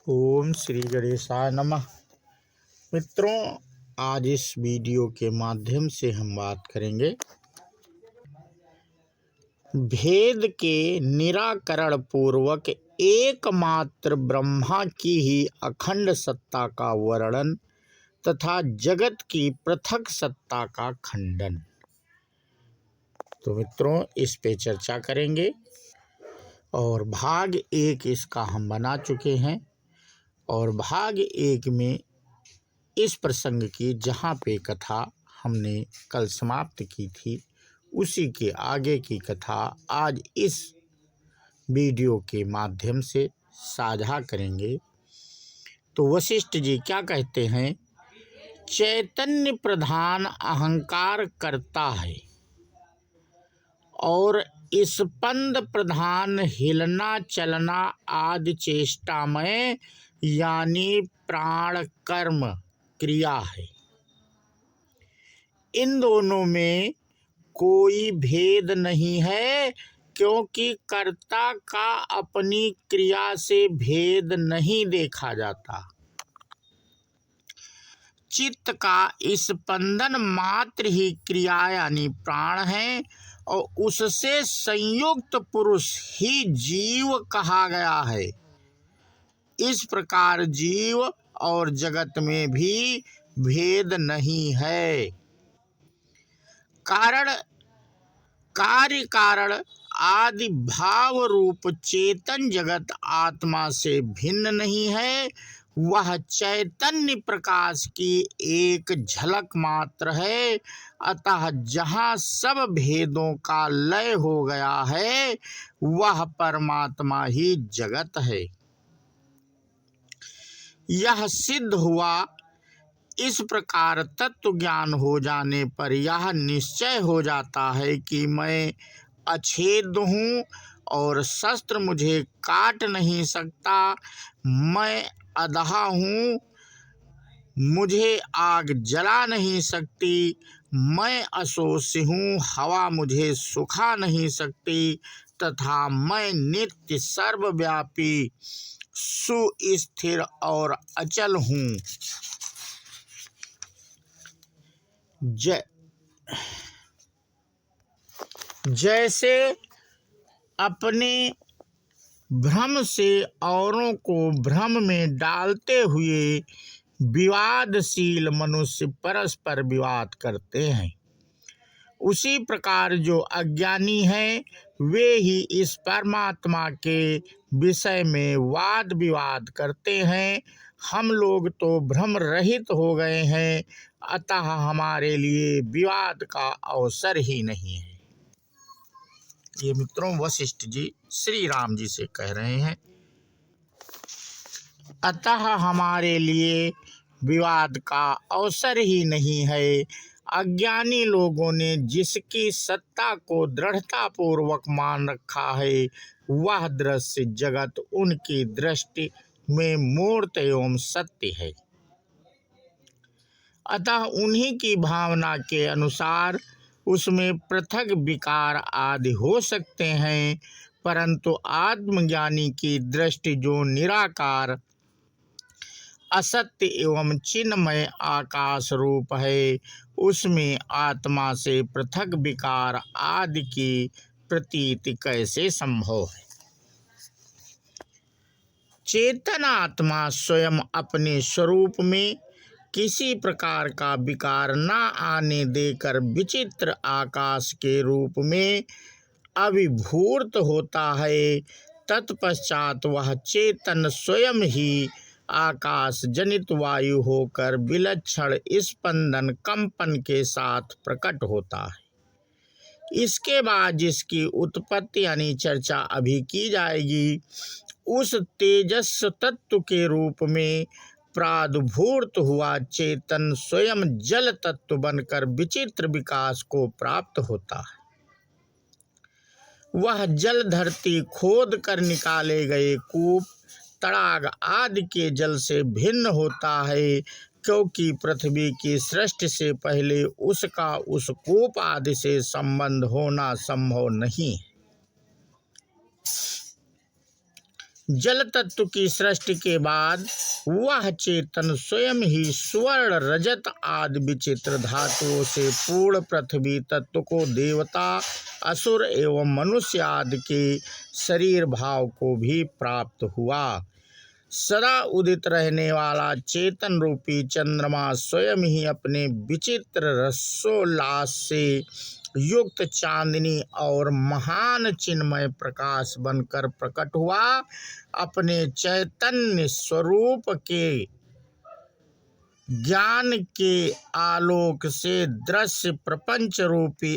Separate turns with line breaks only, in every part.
ओम श्री गणेशाय नमः। मित्रों, आज इस वीडियो के माध्यम से हम बात करेंगे भेद के निराकरण पूर्वक एकमात्र ब्रह्मा की ही अखंड सत्ता का वर्णन तथा जगत की पृथक सत्ता का खंडन। तो मित्रों, इस पे चर्चा करेंगे और भाग 1 इसका हम बना चुके हैं और भाग 1 में इस प्रसंग की जहाँ पे कथा हमने कल समाप्त की थी उसी के आगे की कथा आज इस वीडियो के माध्यम से साझा करेंगे। तो वशिष्ठ जी क्या कहते हैं? चैतन्य प्रधान अहंकार करता है और स्पंद प्रधान हिलना चलना आदि चेष्टामय यानी प्राण कर्म क्रिया है। इन दोनों में कोई भेद नहीं है, क्योंकि कर्ता का अपनी क्रिया से भेद नहीं देखा जाता। चित्त का स्पंदन मात्र ही क्रिया यानी प्राण है और उससे संयुक्त पुरुष ही जीव कहा गया है। इस प्रकार जीव और जगत में भी भेद नहीं है। कारण कार्य कारण आदि भाव रूप चेतन जगत आत्मा से भिन्न नहीं है। वह चैतन्य प्रकाश की एक झलक मात्र है। अतः जहाँ सब भेदों का लय हो गया है वह परमात्मा ही जगत है। यह सिद्ध हुआ। इस प्रकार तत्व ज्ञान हो जाने पर यह निश्चय हो जाता है कि मैं अछेद हूँ और शस्त्र मुझे काट नहीं सकता। मैं अधहा हूँ, मुझे आग जला नहीं सकती। मैं अशोष्य हूँ, हवा मुझे सुखा नहीं सकती। तथा मैं नित्य सर्वव्यापी सुस्थिर और अचल हूँ। जैसे अपने भ्रम से औरों को भ्रम में डालते हुए विवादशील मनुष्य परस्पर विवाद करते हैं, उसी प्रकार जो अज्ञानी हैं वे ही इस परमात्मा के विषय में वाद विवाद करते हैं। हम लोग तो भ्रम रहित हो गए हैं, अतः हमारे लिए विवाद का अवसर ही नहीं है। ये मित्रों वशिष्ठ जी श्री राम जी से कह रहे हैं। अतः हमारे लिए विवाद का अवसर ही नहीं है। अज्ञानी लोगों ने जिसकी सत्ता को दृढ़ता पूर्वक मान रखा है वह दृश्य जगत उनकी दृष्टि में मूर्त एवं सत्य है। अतः उन्हीं की भावना के अनुसार उसमें पृथक विकार आदि हो सकते हैं, परंतु आत्मज्ञानी की दृष्टि जो निराकार असत्य एवं चिन्मय आकाश रूप है उसमें आत्मा से पृथक विकार आदि की प्रतीति कैसे संभव है। चेतन आत्मा स्वयं अपने स्वरूप में किसी प्रकार का विकार न आने देकर विचित्र आकाश के रूप में अभिभूत होता है। तत्पश्चात वह चेतन स्वयं ही आकाश जनित वायु होकर विलक्षण स्पंदन कंपन के साथ प्रकट होता है। इसके बाद जिसकी उत्पत्ति यानी चर्चा अभी की जाएगी, उस तेजस तत्व के रूप में प्रादुर्भूत हुआ चेतन स्वयं जल तत्व बनकर विचित्र विकास को प्राप्त होता है। वह जल धरती खोद कर निकाले गए कूप तड़ाग आदि के जल से भिन्न होता है, क्योंकि पृथ्वी की सृष्टि से पहले उसका उस कूप आदि से संबंध होना संभव नहीं। जल तत्व की सृष्टि के बाद वह चेतन स्वयं ही स्वर्ण रजत आदि विचित्र धातुओं से पूर्ण पृथ्वी तत्व को देवता असुर एवं मनुष्य आदि के शरीर भाव को भी प्राप्त हुआ। सदा उदित रहने वाला चेतन रूपी चंद्रमा स्वयं ही अपने विचित्र रसोल्लास से युक्त चांदनी और महान चिन्मय प्रकाश बनकर प्रकट हुआ। अपने चैतन्य स्वरूप के ज्ञान के आलोक से दृश्य प्रपंच रूपी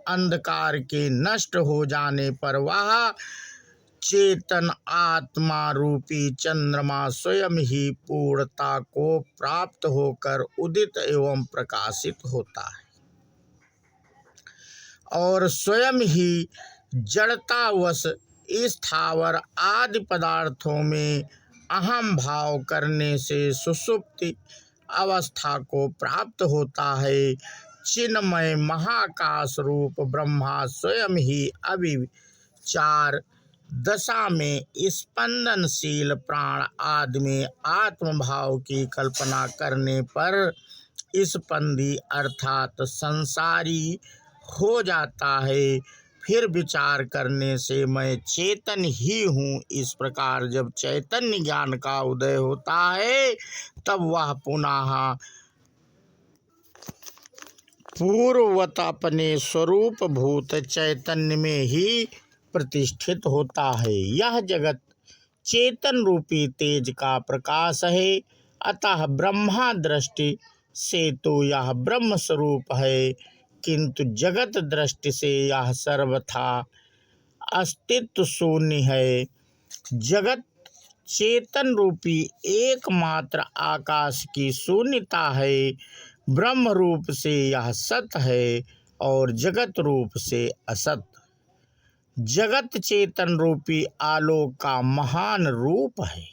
अंधकार के नष्ट हो जाने पर वह चेतन आत्मा रूपी चंद्रमा स्वयं ही पूर्णता को प्राप्त होकर उदित एवं प्रकाशित होता है और स्वयं ही जड़तावश स्थावर आदि पदार्थों में अहम भाव करने से सुषुप्ति अवस्था को प्राप्त होता है। चिन्मय महाकाश रूप ब्रह्मा स्वयं ही अविचार दशा में स्पंदनशील प्राण आदि में आत्मभाव की कल्पना करने पर स्पंदी अर्थात संसारी हो जाता है। फिर विचार करने से मैं चेतन ही हूँ, इस प्रकार जब चैतन्य ज्ञान का उदय होता है तब वह पुनः पूर्ववत अपने स्वरूप भूत चैतन्य में ही प्रतिष्ठित होता है। यह जगत चेतन रूपी तेज का प्रकाश है, अतः ब्रह्मा दृष्टि से तो यह ब्रह्म स्वरूप है, किंतु जगत दृष्टि से यह सर्वथा अस्तित्व शून्य है। जगत चेतन रूपी एकमात्र आकाश की शून्यता है। ब्रह्म रूप से यह सत है और जगत रूप से असत। जगत चेतन रूपी आलोक का महान रूप है।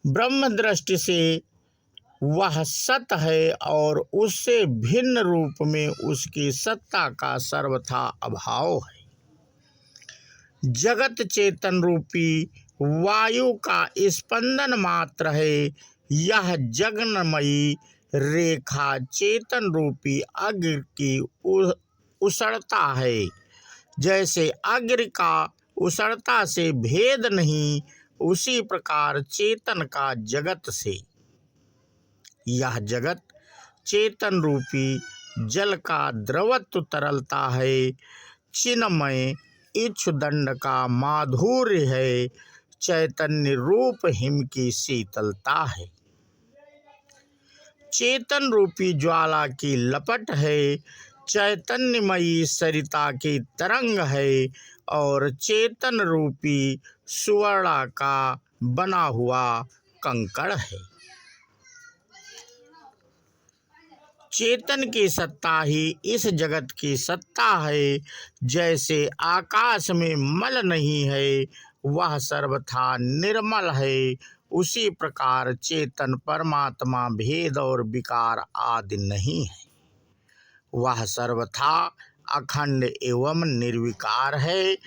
ब्रह्म दृष्टि से वह सत है और उससे भिन्न रूप में उसकी सत्ता का सर्वथा अभाव है। जगत चेतन रूपी वायु का स्पंदन मात्र है। यह जगन्मयी रेखा चेतन रूपी अग्नि की उषणता है। जैसे अग्नि का उषणता से भेद नहीं, उसी प्रकार चेतन का जगत से। यह जगत चेतन रूपी जल का द्रवत्व तरलता है। चिन्मय इक्षुदंड का माधुर्य है। चैतन्य रूप हिम की शीतलता है। चेतन रूपी ज्वाला की लपट है। चैतन्यमयी सरिता की तरंग है और चेतन रूपी सुवर्णा का बना हुआ कंकड़ है। चेतन की सत्ता ही इस जगत की सत्ता है। जैसे आकाश में मल नहीं है, वह सर्वथा निर्मल है, उसी प्रकार चेतन परमात्मा भेद और विकार आदि नहीं है। वह सर्वथा अखंड एवं निर्विकार है।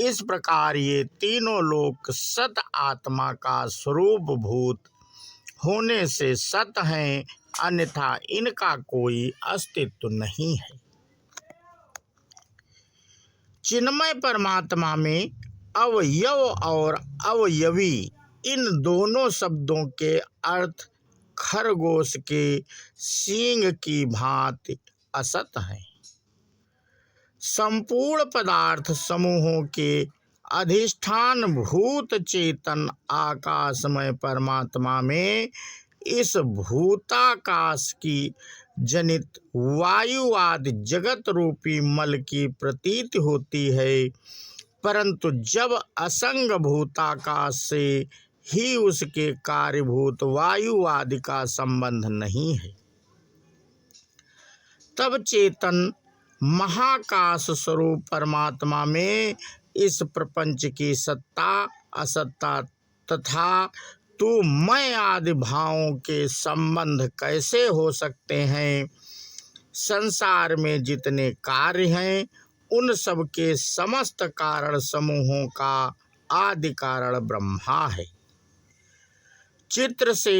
इस प्रकार ये तीनों लोक सत आत्मा का स्वरूप भूत होने से सत हैं, अन्यथा इनका कोई अस्तित्व नहीं है। चिन्मय परमात्मा में अवयव और अवयवी इन दोनों शब्दों के अर्थ खरगोश के सींग की भांति असत है। संपूर्ण पदार्थ समूहों के अधिष्ठान भूत चेतन आकाशमय परमात्मा में इस भूताकाश की जनित वायु आदि जगत रूपी मल की प्रतीति होती है, परंतु जब असंग भूताकाश से ही उसके कार्यभूत वायु आदि का संबंध नहीं है, तब चेतन महाकाश स्वरूप परमात्मा में इस प्रपंच की सत्ता असत्ता तथा तू मैं आदि भावों के संबंध कैसे हो सकते हैं। संसार में जितने कार्य हैं उन सब के समस्त कारण समूहों का आदि कारण ब्रह्मा है। चित्र से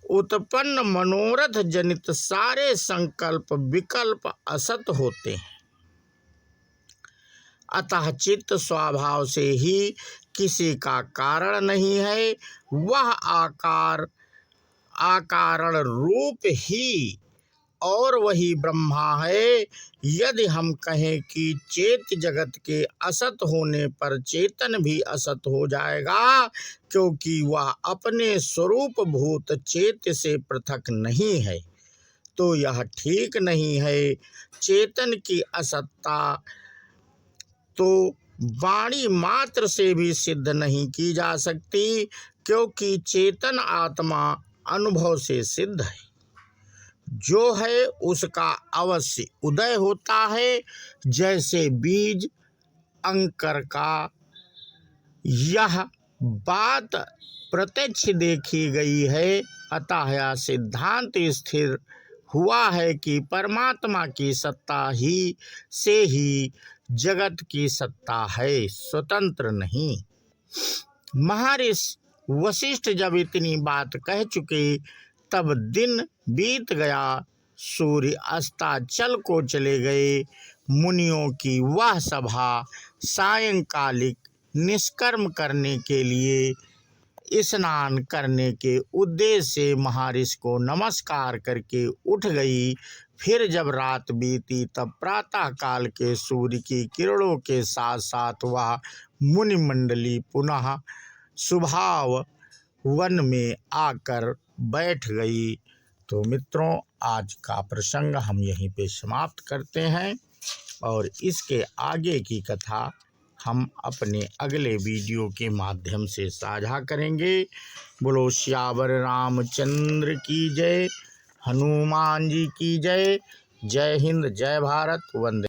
उत्पन्न मनोरथ जनित सारे संकल्प विकल्प असत होते हैं। अतः चित्त स्वभाव से ही किसी का कारण नहीं है, वह आकारण रूप ही और वही ब्रह्मा है। यदि हम कहें कि चेत जगत के असत होने पर चेतन भी असत हो जाएगा, क्योंकि वह अपने स्वरूप भूत चेत से पृथक नहीं है, तो यह ठीक नहीं है। चेतन की असत्ता तो वाणी मात्र से भी सिद्ध नहीं की जा सकती, क्योंकि चेतन आत्मा अनुभव से सिद्ध है। जो है उसका अवश्य उदय होता है, जैसे बीज अंकुर का। यह बात प्रत्यक्ष देखी गई है। अतः यह सिद्धांत स्थिर हुआ है कि परमात्मा की सत्ता ही से ही जगत की सत्ता है, स्वतंत्र नहीं। महर्षि वशिष्ठ जब इतनी बात कह चुके, तब दिन बीत गया, सूर्य अस्ताचल को चले गए। मुनियों की वह सभा सायंकालिक निष्कर्म करने के लिए स्नान करने के उद्देश्य से महर्षि को नमस्कार करके उठ गई। फिर जब रात बीती, तब प्रातः काल के सूर्य की किरणों के साथ साथ वह मुनिमंडली पुनः स्वभाव वन में आकर बैठ गई। तो मित्रों, आज का प्रसंग हम यहीं पे समाप्त करते हैं और इसके आगे की कथा हम अपने अगले वीडियो के माध्यम से साझा करेंगे। बोलो श्यावर रामचंद्र की जय, हनुमान जी की जय। जय हिंद, जय भारत, वंदे।